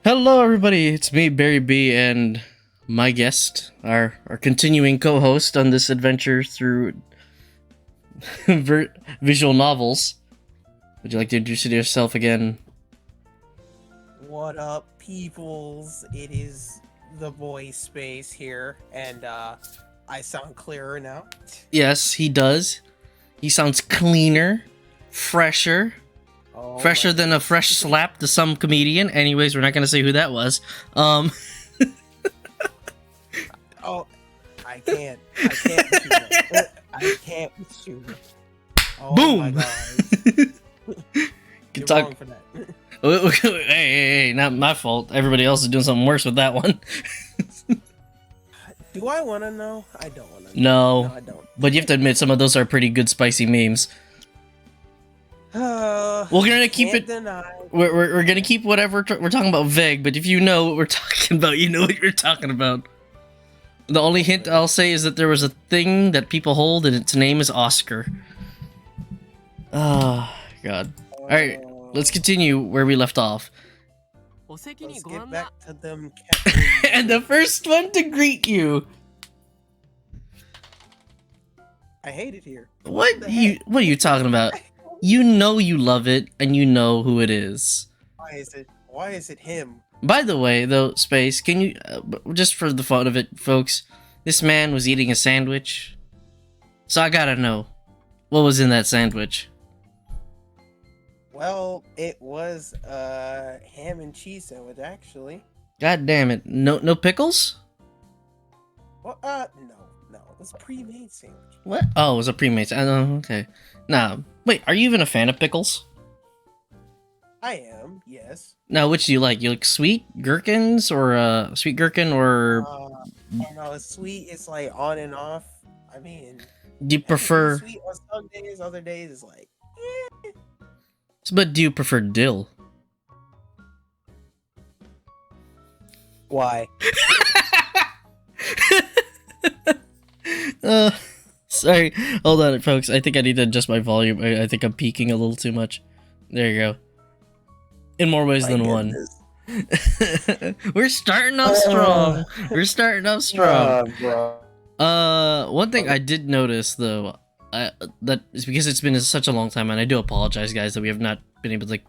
Hello, everybody. It's me, Barry B, and my guest, our continuing co-host on this adventure through visual novels. Would you like to introduce yourself again? What up, peoples? It is the boy space here, and I sound clearer now. Yes, he does. He sounds cleaner, fresher, Oh fresher my than a fresh slap to some comedian. Anyways, we're not gonna say who that was. Oh, I can't with you. I can't with you. Oh my Boom! god. You're talk. wrong for that. Hey, not my fault. Everybody else is doing something worse with that one. Do I want to know? I don't want to No. know. No, I don't. But you have to admit, some of those are pretty good spicy memes. We're gonna keep it. We're gonna keep whatever we're talking about vague. But if you know what we're talking about, you know what you're talking about. The only hint I'll say is that there was a thing that people hold, and its name is Oscar. Oh God! All right, let's continue where we left off. Let's get back to them cat. And the first one to greet you. I hate it here. What are you talking about? You know you love it, and you know who it is. Why is it him? By the way, though, Space, can you, just for the fun of it, folks, this man was eating a sandwich. So I gotta know, what was in that sandwich? Well, it was a ham and cheese sandwich, actually. God damn it. No pickles? Well, no. It was a pre-made sandwich. What? Oh, it was a pre-made. Okay. Nah. Wait, are you even a fan of pickles? I am, yes. Now, which do you like? You like sweet gherkins or sweet gherkin or? No, it's sweet. It's like on and off. I mean, Do you prefer? sweet on some days, other days it's like. But do you prefer dill? Why? Sorry. Hold on, folks. I think I need to adjust my volume. I think I'm peaking a little too much. There you go. In more ways than one. We're starting off strong. We're starting off strong. One thing I did notice though, that is because it's been such a long time, and I do apologize, guys, that we have not been able to like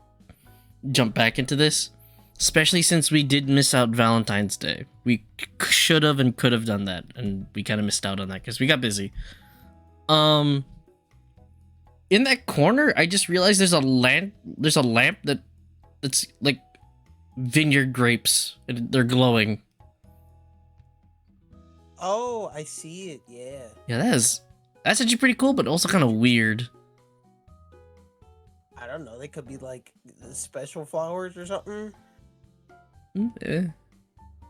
jump back into this, especially since we did miss out Valentine's Day. We should have and could have done that, and we kind of missed out on that because we got busy. In that corner, I just realized there's a lamp. There's a lamp that's like vineyard grapes, and they're glowing. Oh, I see it. Yeah. Yeah, that's actually pretty cool, but also kind of weird. I don't know. They could be like special flowers or something.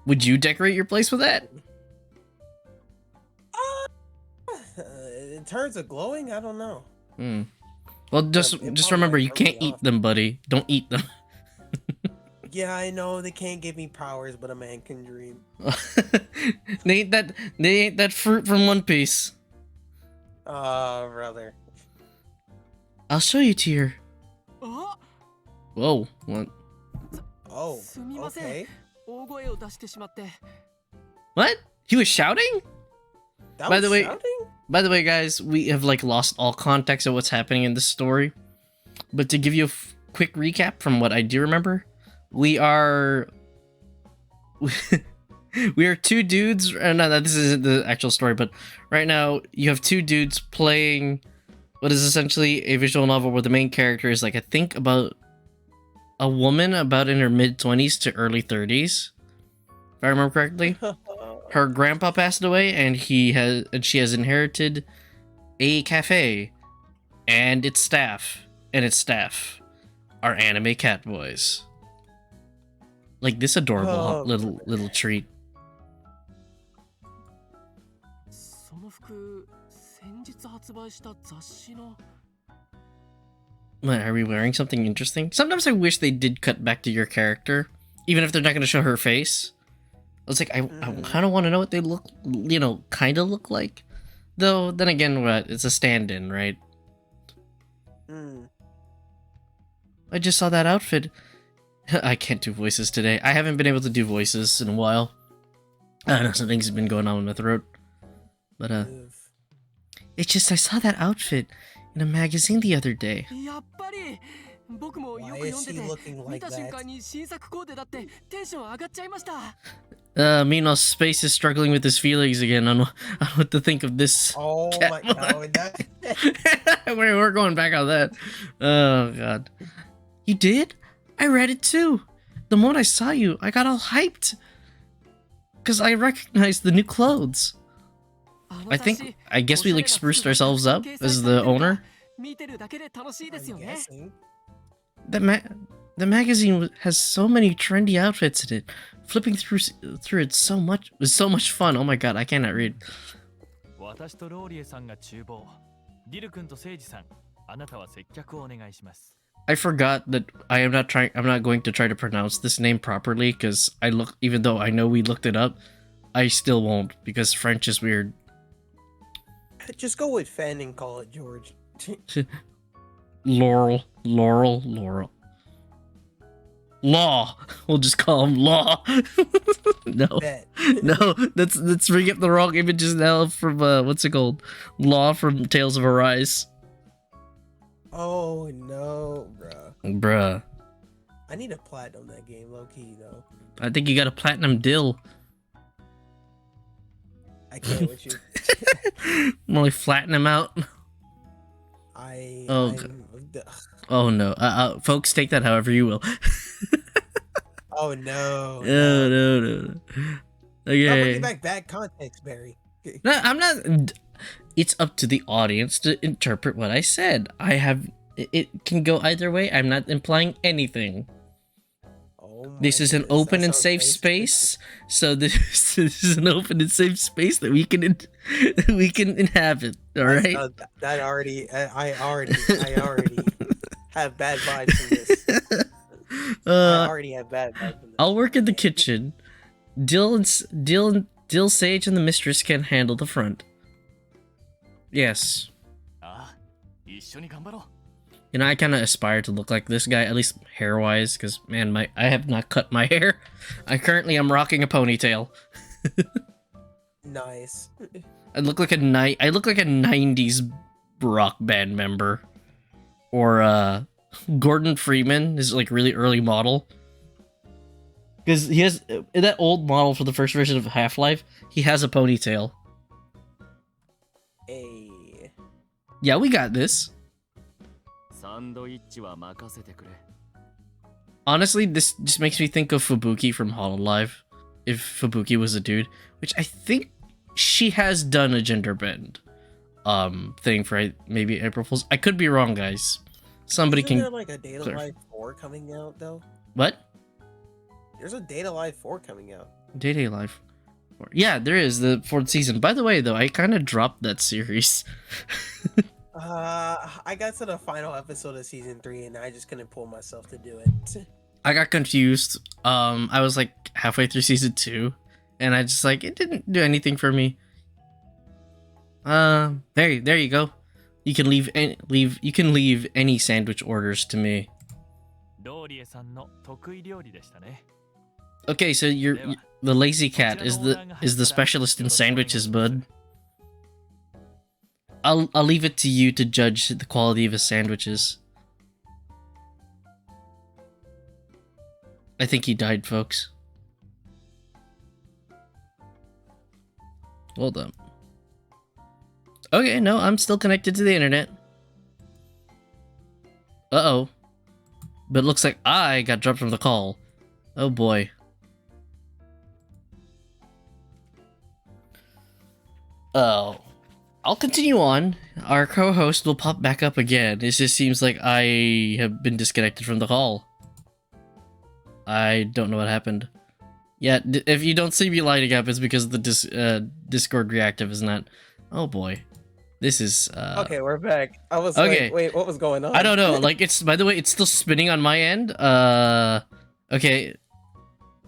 Would you decorate your place with that? In terms of glowing, I don't know. Well, just remember, you can't eat them, buddy. Don't eat them. Yeah, I know they can't give me powers, but a man can dream. They ain't that fruit from One Piece. Brother. I'll show you, Tear. Whoa, what? Oh, okay. What? He was shouting? By the way, guys, we have like lost all context of what's happening in this story. But to give you a quick recap from what I do remember, we are two dudes. No, this isn't the actual story, but right now you have two dudes playing what is essentially a visual novel where the main character is like, I think, about a woman about in her mid-20s to early 30s, if I remember correctly. Her grandpa passed away, and she has inherited a cafe and its staff, are anime cat boys. Like this adorable little treat. What, are we wearing something interesting? Sometimes I wish they did cut back to your character, even if they're not going to show her face. I was like, I kind of want to know what they look, kind of look like. Though, then again, it's a stand-in, right? I just saw that outfit. I can't do voices today. I haven't been able to do voices in a while. I don't know, some things have been going on with my throat. But, it's just I saw that outfit in a magazine the other day. Why is he looking like that? Meanwhile, Space is struggling with his feelings again on what to think of this. Oh my god. We're going back on that. Oh god. You did? I read it too. The moment I saw you, I got all hyped. Because I recognized the new clothes. I guess we like spruced ourselves up as the owner. The magazine has so many trendy outfits in it. Flipping through it was so much fun. Oh my god, I cannot read. I forgot that I'm not going to try to pronounce this name properly because even though I know we looked it up, I still won't because French is weird. Just go with Fen and call it George. Laurel. Law. We'll just call him Law. No. Let's bring up the wrong images now from what's it called? Law from Tales of Arise. Oh no, bruh. I need a platinum that game, low key though. I think you got a platinum dill. I can't with you. More like flatten him out. Oh no. Folks, take that however you will. Oh no. No. Okay. I'm bringing back bad context, Barry. No, I'm not. It's up to the audience to interpret what I said. It can go either way. I'm not implying anything. This is an open and safe space, so this is an open and safe space that we can inhabit. All right. I already have bad vibes from this. I already have bad vibes from this. I'll work in the kitchen. Dill, Sage, and the mistress can handle the front. Yes. You know, I kind of aspire to look like this guy, at least hair-wise, because, man, I have not cut my hair. I currently am rocking a ponytail. Nice. I look like a 90s rock band member. Or, Gordon Freeman is, like, really early model. Because he has, that old model for the first version of Half-Life, he has a ponytail. Hey. Yeah, we got this. Honestly, this just makes me think of Fubuki from Hololive, if Fubuki was a dude, which I think she has done a gender bend thing for maybe April Fool's. I could be wrong, guys. Somebody Isn't can. there like a Data Live 4 coming out though? What? There's a Data Live 4 coming out. Data Live 4. Yeah, there is the 4th season. By the way, though, I kind of dropped that series. I got to the final episode of season 3 and I just couldn't pull myself to do it. I got confused. I was like halfway through season 2 and I just like, it didn't do anything for me. There you go. You can leave any sandwich orders to me. Okay, so the lazy cat is the specialist in sandwiches, bud. I'll leave it to you to judge the quality of his sandwiches. I think he died, folks. Hold up. Okay, no, I'm still connected to the internet. Uh-oh. But it looks like I got dropped from the call. Oh boy. Oh. I'll continue on. Our co-host will pop back up again. It just seems like I have been disconnected from the call. I don't know what happened. Yeah, if you don't see me lighting up, it's because the Discord reactive is not... Oh boy. This is... Okay, we're back. I was okay. like, wait, what was going on? I don't know. Like, it's... By the way, it's still spinning on my end. Okay.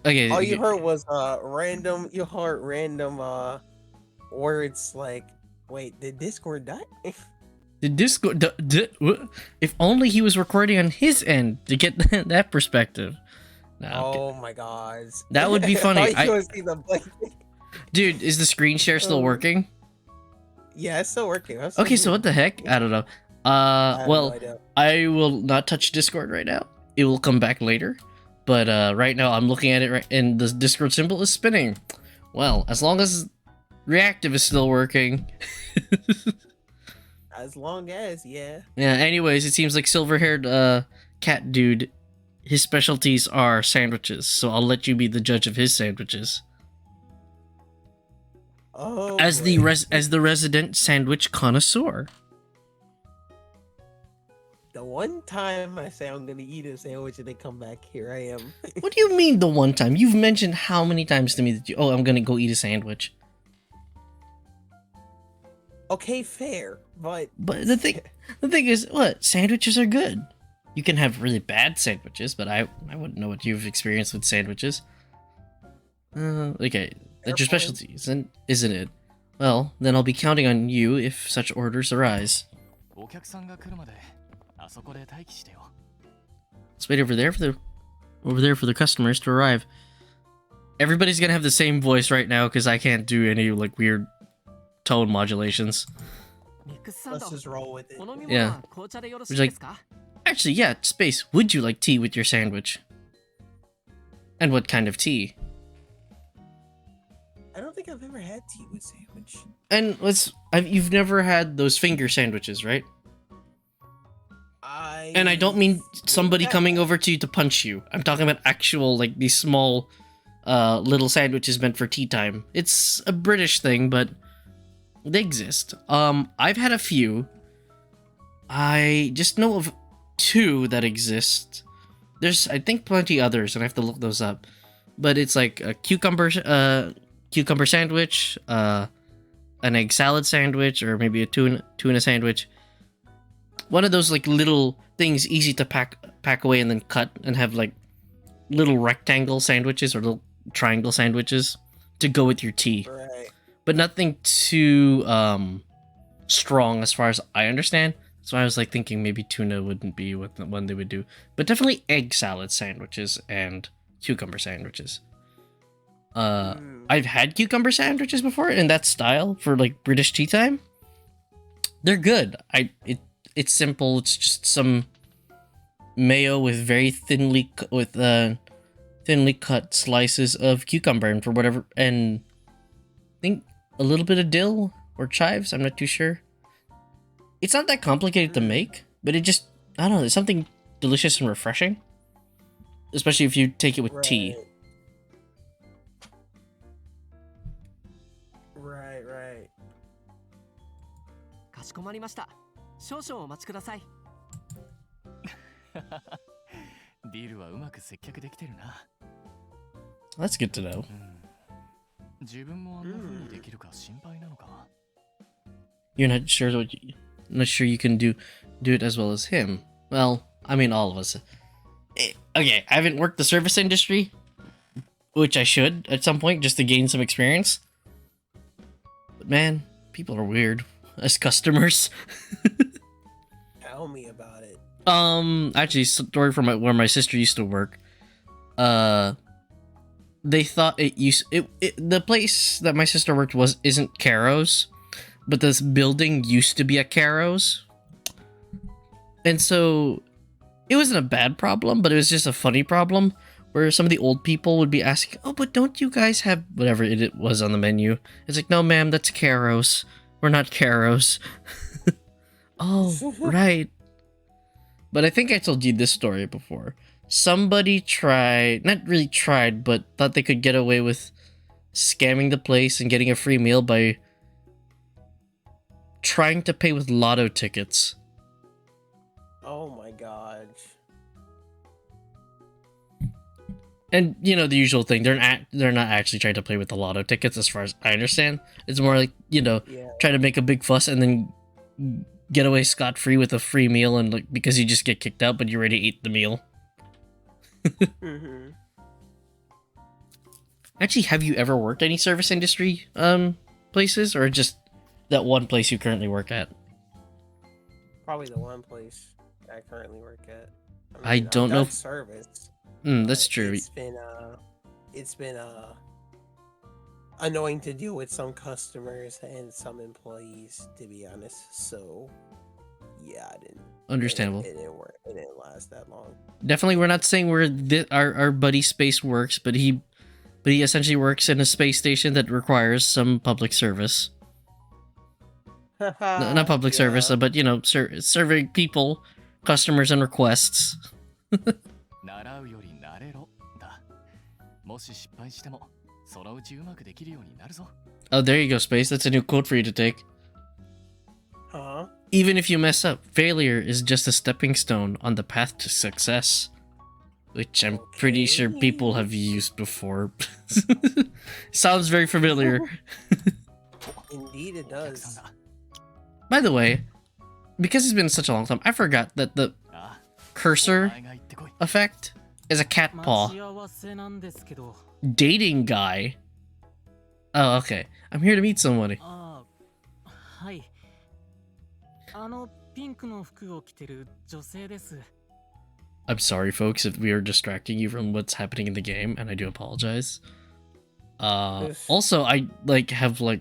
Okay. All you heard was random... You heard random words like... Wait, did Discord die? Did Discord... If only he was recording on his end to get that perspective. No, Oh my god. that would be funny. I want to see the blank. Dude, is the screen share still working? Yeah, it's still working. That's so Okay, so weird. what the heck? I don't know. I have no Well, idea. I will not touch Discord right now. It will come back later. But right now I'm looking at it and the Discord symbol is spinning. Well, as long as reactive is still working. As long as, yeah. Yeah, anyways, it seems like silver-haired cat dude, his specialties are sandwiches. So I'll let you be the judge of his sandwiches. Oh, As boy. the resident sandwich connoisseur. The one time I say I'm gonna eat a sandwich and they come back, here I am. What do you mean the one time? You've mentioned how many times to me that you, oh, I'm gonna go eat a sandwich. Okay, fair, but But the thing is, what? Sandwiches are good. You can have really bad sandwiches, but I wouldn't know what you've experienced with sandwiches. Okay, that's your specialty, isn't it? Well, then I'll be counting on you if such orders arise. Let's wait over there for the customers to arrive. Everybody's gonna have the same voice right now because I can't do any like weird tone modulations. let's just roll with it. Yeah. It's like, actually, yeah, Space, would you like tea with your sandwich? And what kind of tea? I don't think I've ever had tea with sandwich. And you've never had those finger sandwiches, right? And I don't mean somebody coming over to you to punch you. I'm talking about actual, like, these small, little sandwiches meant for tea time. It's a British thing, but they exist. I've had a few. I just know of 2 that exist. There's, I think, plenty others, and I have to look those up. But it's like a cucumber sandwich, an egg salad sandwich, or maybe a tuna sandwich. One of those like little things, easy to pack away and then cut, and have like little rectangle sandwiches or little triangle sandwiches to go with your tea. Right. But nothing too strong as far as I understand. So I was like thinking maybe tuna wouldn't be what the one they would do, but definitely egg salad sandwiches and cucumber sandwiches. I've had cucumber sandwiches before in that style for like British tea time. They're good. It's simple. It's just some mayo with very thinly cut slices of cucumber, and and I think a little bit of dill or chives. I'm not too sure. It's not that complicated to make, but it just, I don't know, there's something delicious and refreshing, especially if you take it with tea. Right. かしこまりました。少々お待ちください。ディルはうまく接客できてるな。That's good to know. 自分もあんな風にできるか心配なのか。You're not sure you can do it as well as him. Well, I mean, all of us. Okay, I haven't worked the service industry, which I should at some point just to gain some experience. But man, people are weird as customers. Tell me about it. Actually, story from where my sister used to work. They thought the place that my sister worked isn't Caro's, but this building used to be a Caro's. And so it wasn't a bad problem, but it was just a funny problem where some of the old people would be asking, "Oh, but don't you guys have whatever it was on the menu?" It's like, "No, ma'am, that's Caro's. We're not Caro's." Oh, right. But I think I told you this story before. Somebody not really tried, but thought they could get away with scamming the place and getting a free meal by trying to pay with lotto tickets. Oh my god. And you know the usual thing, they're not actually trying to play with the lotto tickets, as far as I understand. It's more like, trying to make a big fuss and then get away scot-free with a free meal, and like because you just get kicked out, but you already ate the meal. Actually, have you ever worked any service industry places, or just that one place you currently work at? Probably the one place I currently work at. I don't know. Service. That's true. It's been annoying to deal with some customers and some employees, to be honest. So yeah, I didn't. Understandable. It didn't work. It didn't last that long. Definitely, we're not saying our buddy space works, but he essentially works in a space station that requires some public service. Not public service, but you know, serving people, customers, and requests. Oh, there you go, Space. That's a new quote for you to take. Huh? Even if you mess up, failure is just a stepping stone on the path to success. Which I'm pretty sure people have used before. Sounds very familiar. Indeed it does. By the way, because it's been such a long time, I forgot that the cursor effect is a cat paw. Dating guy. Oh, okay. I'm here to meet somebody. I'm sorry, folks, if we are distracting you from what's happening in the game, and I do apologize. Also, I have no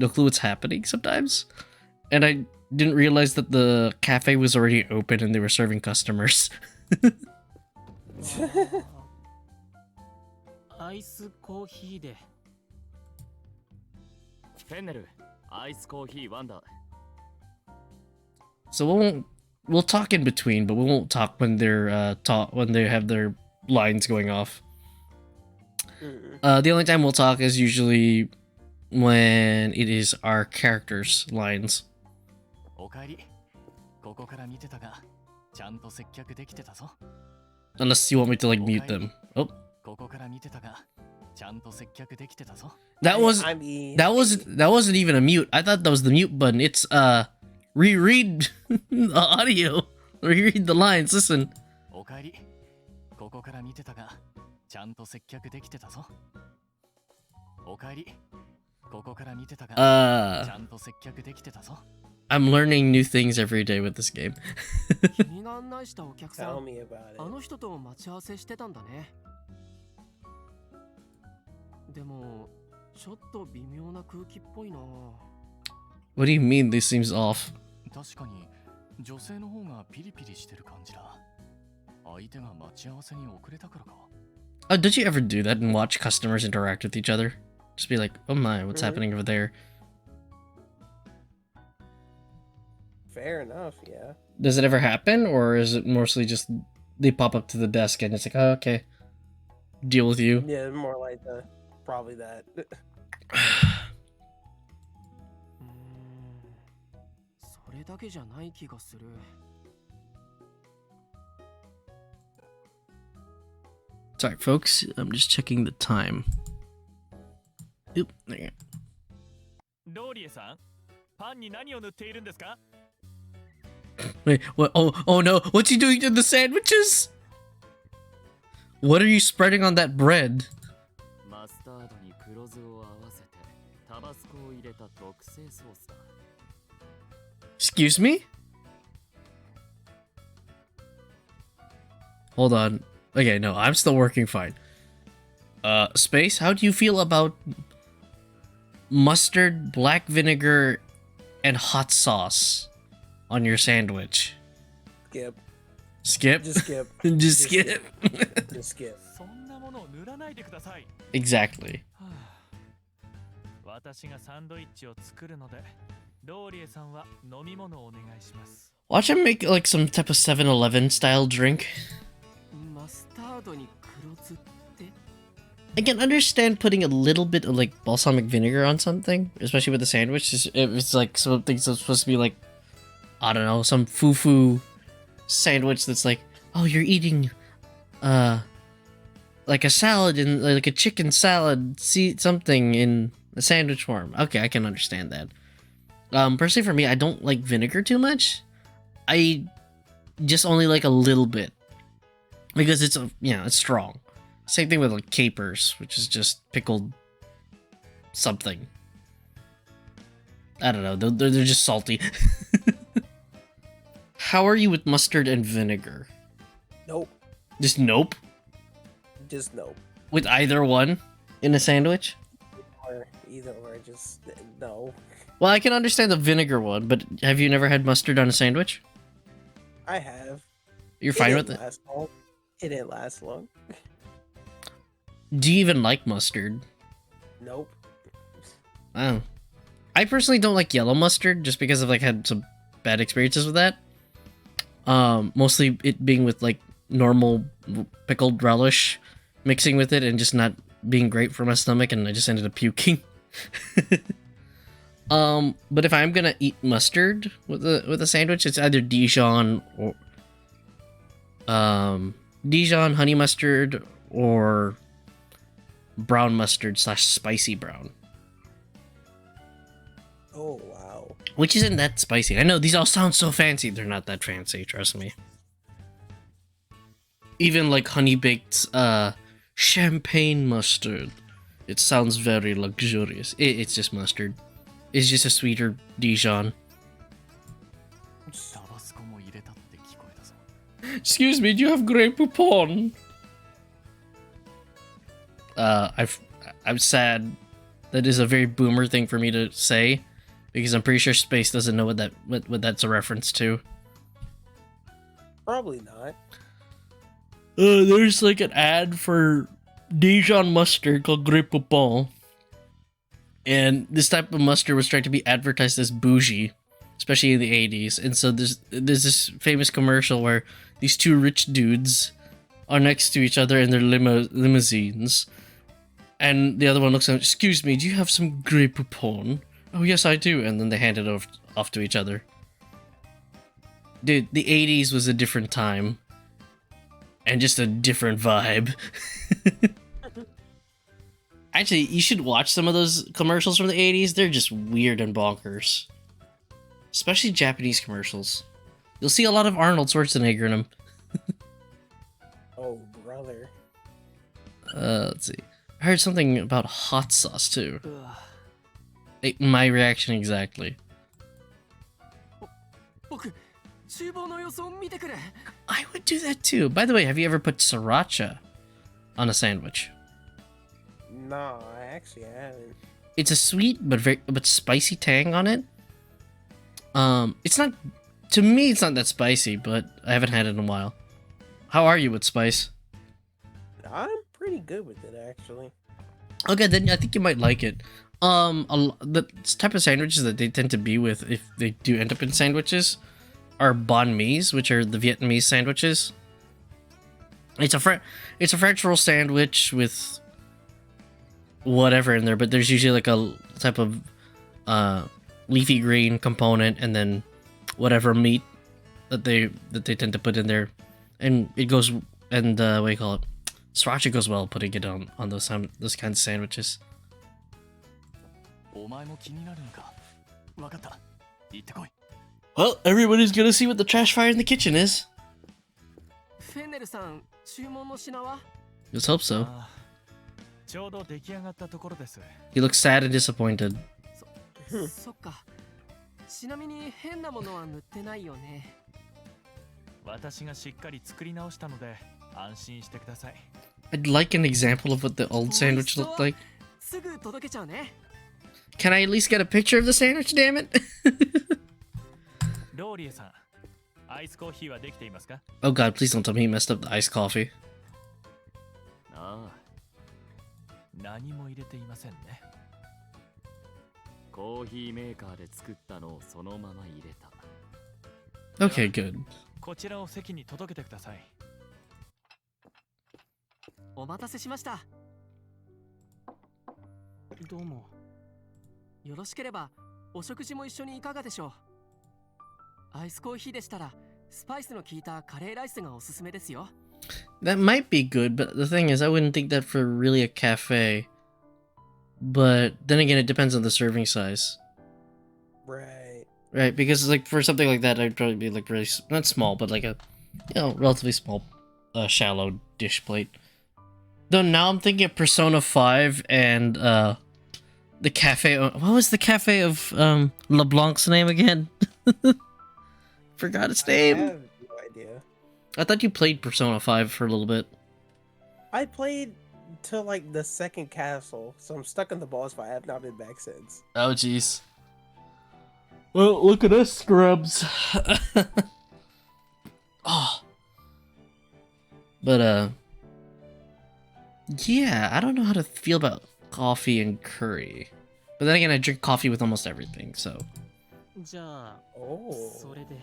clue what's happening sometimes, and I didn't realize that the cafe was already open and they were serving customers. So we'll talk in between, but we won't talk when they're when they have their lines going off. The only time we'll talk is usually when it is our characters' lines. Unless you want me to mute them. Oh. That wasn't even a mute. I thought that was the mute button. It's reread the audio. Reread the lines. Listen. I'm learning new things every day with this game. Tell me about it. What do you mean this seems off? Oh, did you ever do that and watch customers interact with each other? Just be like, oh my, what's happening over there? Fair enough, yeah. Does it ever happen, or is it mostly just they pop up to the desk and it's like, oh, okay, deal with you? Yeah, more like probably that. Sorry, folks. I'm just checking the time. Oop, there you go. Wait, what? Oh no! What's he doing to the sandwiches? What are you spreading on that bread? Excuse me? Hold on. Okay, no, I'm still working fine. Space, how do you feel about mustard, black vinegar, and hot sauce on your sandwich? Skip. Skip? Just skip. Just skip. Just skip. Exactly. Watch him make some type of 7-Eleven style drink. I can understand putting a little bit of balsamic vinegar on something, especially with the sandwich. If it's something that's supposed to be I don't know, some foo-foo sandwich that's oh, you're eating a salad and a chicken salad, see something in a sandwich form. Okay, I can understand that. Personally for me, I don't like vinegar too much. I just only like a little bit because it's it's strong. Same thing with capers, which is just pickled something. I don't know. They're just salty. How are you with mustard and vinegar? Nope. Just nope? Just no. With either one in a sandwich? Or either or, just no. Well, I can understand the vinegar one, but have you never had mustard on a sandwich? I have. You're fine with it? Last long. It didn't last long. Do you even like mustard? Nope. Oh. I personally don't like yellow mustard just because I've like had some bad experiences with that. Mostly it being with like normal pickled relish mixing with it and just not being great for my stomach, and I just ended up puking. But if I'm gonna eat mustard with a sandwich, it's either Dijon or Dijon honey mustard or brown mustard / spicy brown. Oh wow. Which isn't that spicy. I know these all sound so fancy. They're not that fancy, trust me. Even like honey baked champagne mustard. It sounds very luxurious. It's just mustard. It's just a sweeter Dijon. Excuse me, do you have Grey Poupon? I'm sad. That is a very boomer thing for me to say, because I'm pretty sure Space doesn't know what that's a reference to. Probably not. There's like an ad for Dijon mustard called Grey Poupon. And this type of mustard was trying to be advertised as bougie, especially in the 80s. And so there's this famous commercial where these two rich dudes are next to each other in their limousines. And the other one looks at him, excuse me, do you have some Grey Poupon? Oh, yes, I do. And then they hand it off to each other. Dude, the 80s was a different time. And just a different vibe. Actually, you should watch some of those commercials from the 80s. They're just weird and bonkers. Especially Japanese commercials. You'll see a lot of Arnold Schwarzenegger in them. Oh, brother. Let's see. I heard something about hot sauce, too. My reaction exactly. I would do that, too. By the way, have you ever put sriracha on a sandwich? No, I actually haven't. It's a sweet but spicy tang on it. It's not, to me it's not that spicy, but I haven't had it in a while. How are you with spice? I'm pretty good with it, actually. Okay, then I think you might like it. The type of sandwiches that they tend to be with, if they do end up in sandwiches, are banh mi's, which are the Vietnamese sandwiches. It's a French roll sandwich with whatever in there, but there's usually like a type of leafy green component and then whatever meat that they tend to put in there, and it goes, and what do you call it, sriracha goes well putting it on those kinds of sandwiches. Well, everybody's gonna see what the trash fire in the kitchen is. Let's hope so. He looks sad and disappointed. I'd like an example of what the old sandwich looked like. Can I at least get a picture of the sandwich, damn it? Oh god, please don't tell me he messed up the iced coffee. Okay, good. That might be good, but the thing is, I wouldn't think that for really a cafe. But then again, it depends on the serving size. Right. Right, because like for something like that, I'd probably be like really, not small, but like a, relatively small, shallow dish plate. Though now I'm thinking of Persona 5 and the cafe. What was the cafe of LeBlanc's name again? Forgot its name. I have no idea. I thought you played Persona 5 for a little bit. I played till like the second castle, so I'm stuck in the boss fight. I have not been back since. Oh, jeez. Well, look at us, scrubs. Oh. But, yeah, I don't know how to feel about coffee and curry. But then again, I drink coffee with almost everything, so. じゃあ Oh. それで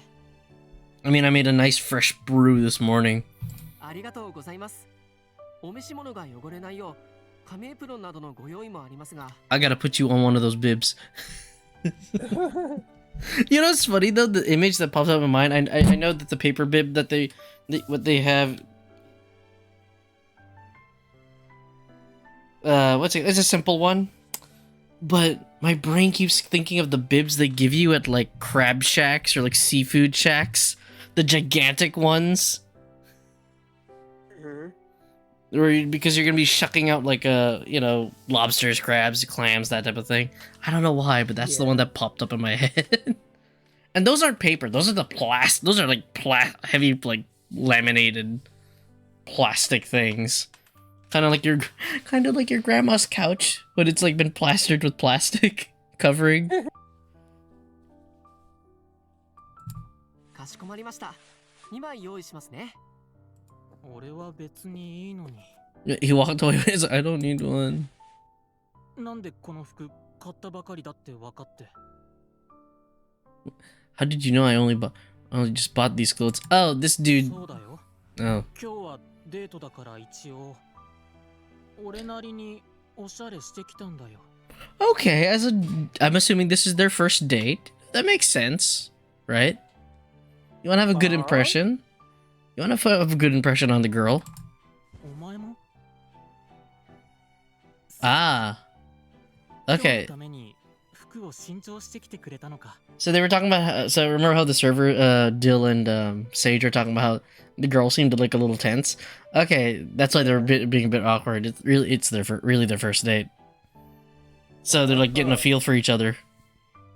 I mean, I made a nice fresh brew this morning. ありがとうございます。お召し物が汚れないよう紙エプロンなどのご用意もありますが。I gotta put you on one of those bibs. You know what's funny though? The image that pops up in mine, I know that the paper bib that what they have. What's it? It's a simple one, but my brain keeps thinking of the bibs they give you at like crab shacks or like seafood shacks, the gigantic ones. Or because you're gonna be shucking out like you know, lobsters, crabs, clams, that type of thing. I don't know why, but that's the one that popped up in my head. And those aren't paper; those are the those are like heavy, like laminated plastic things. Kind of like your grandma's couch, but it's like been plastered with plastic covering. かしこまりました。2枚用意しますね。俺は別にいいのに He walked away. He's like, I don't need one. なんでこの服買ったばかりだって分かって How did you know I only just bought these clothes? Oh, this dude. そうだよ Oh. 今日はデートだから一応俺なりにおしゃれしてきたんだよ Okay, I'm assuming this is their first date. That makes sense, right? You want to have a good impression? You want to have a good impression on the girl? お前も Ah. 今日の Okay. ために服を新調してきてくれたのか So they were talking about so remember how the server Dill and Sage are talking about how the girl seemed to look a little tense. Okay, that's why they're being a bit awkward. It's really their first date. So they're like getting a feel for each other.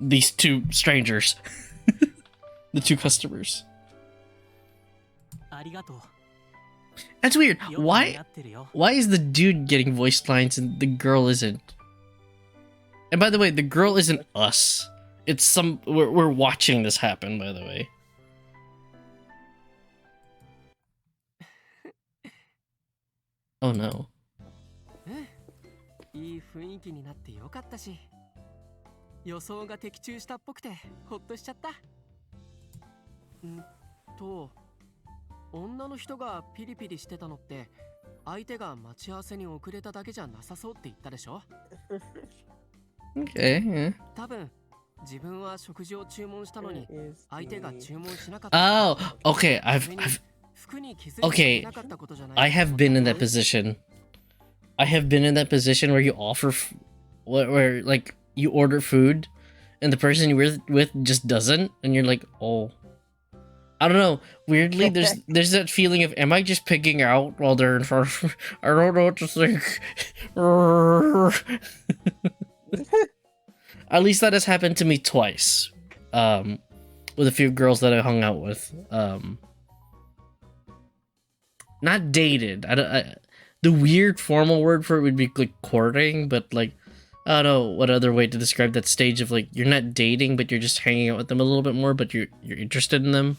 These two strangers. The two customers. ありがとう That's weird. よく似 Why 合ってるよ why is the dude getting voice lines and the girl isn't? And by the way, the girl isn't us. It's we're watching this happen, by the way. Oh no. いい雰囲気になってよかったし、予想が的中したっぽくてほっとしちゃった。女の人がピリピリしてたのって相手が待ち合わせに遅れただけじゃなさそうって言ったでしょ Okay. Yeah. 多分自分は食事を注文したのに相手が注文しなかった。 Oh, okay. Okay, I have been in that position. I have been in that position where you offer, where like you order food, and the person you're with just doesn't, and you're like, oh, I don't know. Weirdly, there's that feeling of, am I just pigging out while they're in front of me? I don't know what to think. At least that has happened to me twice, with a few girls that I hung out with. Not dated. The weird formal word for it would be like courting, but like, I don't know what other way to describe that stage of like, you're not dating, but you're just hanging out with them a little bit more, but you're interested in them.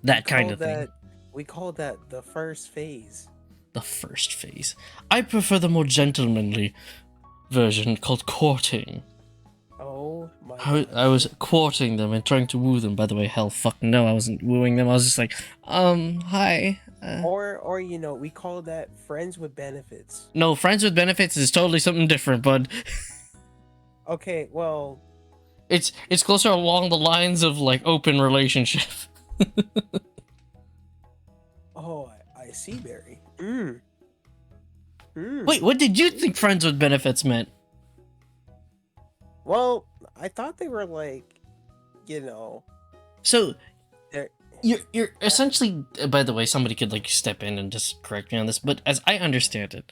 That kind of thing. We call that the first phase. The first phase. I prefer the more gentlemanly version called courting. Oh my I was courting them and trying to woo them. By the way, hell, fuck no, I wasn't wooing them. I was just like, hi. Or you know, we call that friends with benefits. No, friends with benefits is totally something different, bud. Okay, well, It's closer along the lines of like open relationship. oh, I see, Barry. Wait, what did you think friends with benefits meant? Well, I thought they were like, you know, So they're you're essentially, by the way, somebody could like step in and just correct me on this, but as I understand it,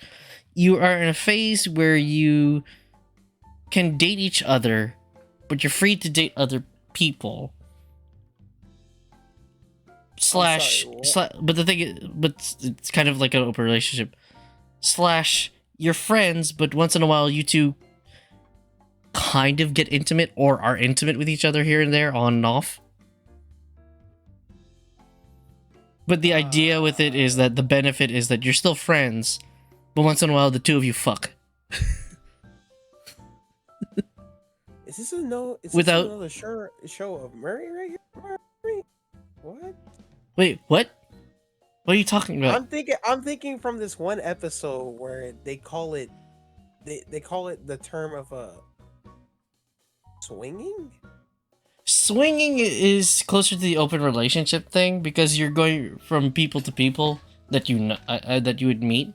you are in a phase where you can date each other, but you're free to date other people. Slash, what? but the thing is, but it's kind of like an open relationship. Slash, you're friends, but once in a while you two kind of get intimate or are intimate with each other here and there, on and off. But the idea with it is that the benefit is that you're still friends, but once in a while the two of you fuck. Is this a no? Is Without- this another show of Murray right here? Murray? What? Wait, what? What are you talking about? I'm thinking from this one episode where they call it they call it the term of swinging. Swinging is closer to the open relationship thing because you're going from people to people that you know, that you would meet.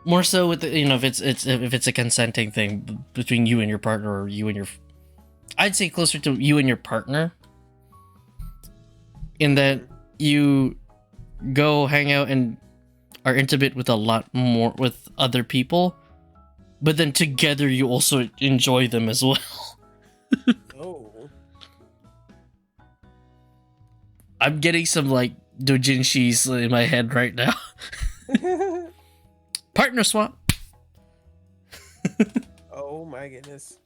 More so with the, if it's a consenting thing between you and your partner, or you and your, I'd say closer to you and your partner, in that you go hang out and are intimate with a lot more with other people, but then together you also enjoy them as well. Oh. I'm getting some like doujinshis in my head right now. Partner swap. Oh my goodness.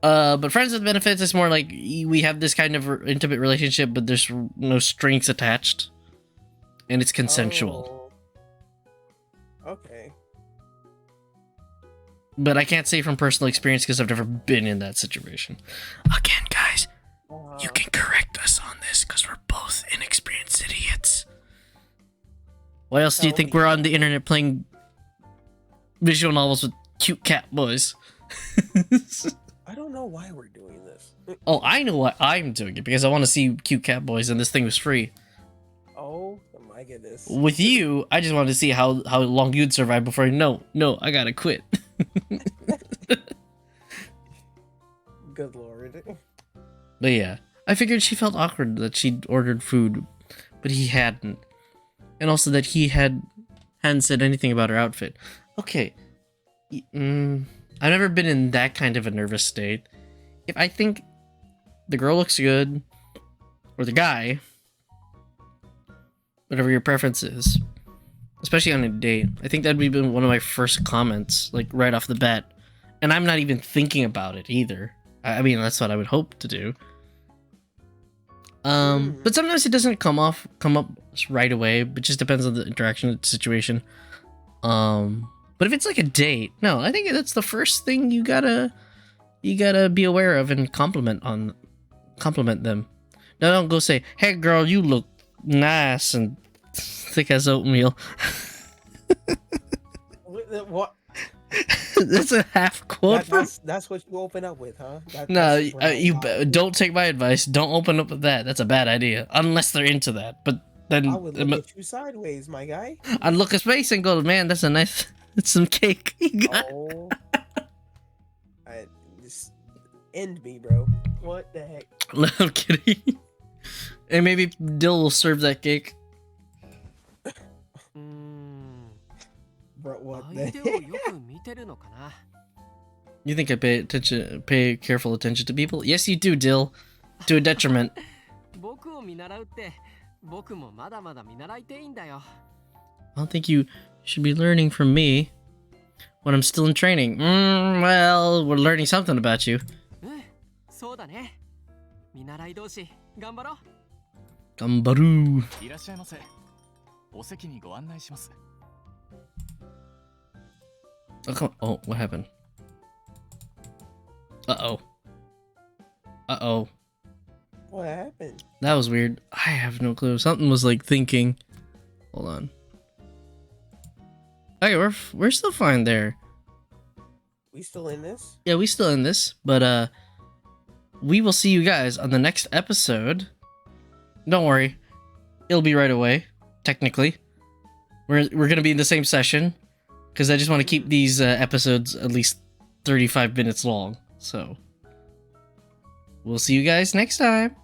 But friends with benefits is more like we have this kind of intimate relationship, but there's no strings attached, and it's consensual. Oh. Okay. But I can't say from personal experience because I've never been in that situation. Again, guys, you can correct us on this because we're both inexperienced idiots. Why else do you think we're on the internet playing visual novels with cute cat boys? I don't know why we're doing this. Oh, I know why I'm doing it, because I want to see cute cat boys, and this thing was free. Oh my goodness. With you, I just wanted to see how long you'd survive before no, I gotta quit. Good lord. But yeah, I figured she felt awkward that she'd ordered food, but he hadn't. And also that he hadn't said anything about her outfit. Okay. I've never been in that kind of a nervous state. If I think the girl looks good, or the guy, whatever your preference is, especially on a date, I think that'd be one of my first comments, like right off the bat. And I'm not even thinking about it either. I mean, that's what I would hope to do. But sometimes it doesn't come up right away, but just depends on the interaction situation. But if it's like a date, no, I think that's the first thing you gotta be aware of and compliment them. Now don't go say, "Hey girl, you look nice and thick as oatmeal." What? That's a half quote. That's what you open up with, huh? Don't take my advice. Don't open up with that. That's a bad idea, unless they're into that. But then I would look at you sideways, my guy. I'd look at space and go, "Man, that's a nice. It's some cake you got." Oh. Just end me, bro. What the heck? I'm kidding. And maybe Dill will serve that cake. Bro, what the heck? You think I pay careful attention to people? Yes, you do, Dill. To a detriment. I don't think you should be learning from me when I'm still in training. Well, we're learning something about you. Gambaru. Oh, come on. Oh, what happened? Uh-oh. What happened? That was weird. I have no clue. Something was like thinking. Hold on. Okay, we're still fine there. We still in this? Yeah, we still in this, but we will see you guys on the next episode. Don't worry. It'll be right away, technically. We're gonna be in the same session, because I just want to keep these episodes at least 35 minutes long. So, we'll see you guys next time.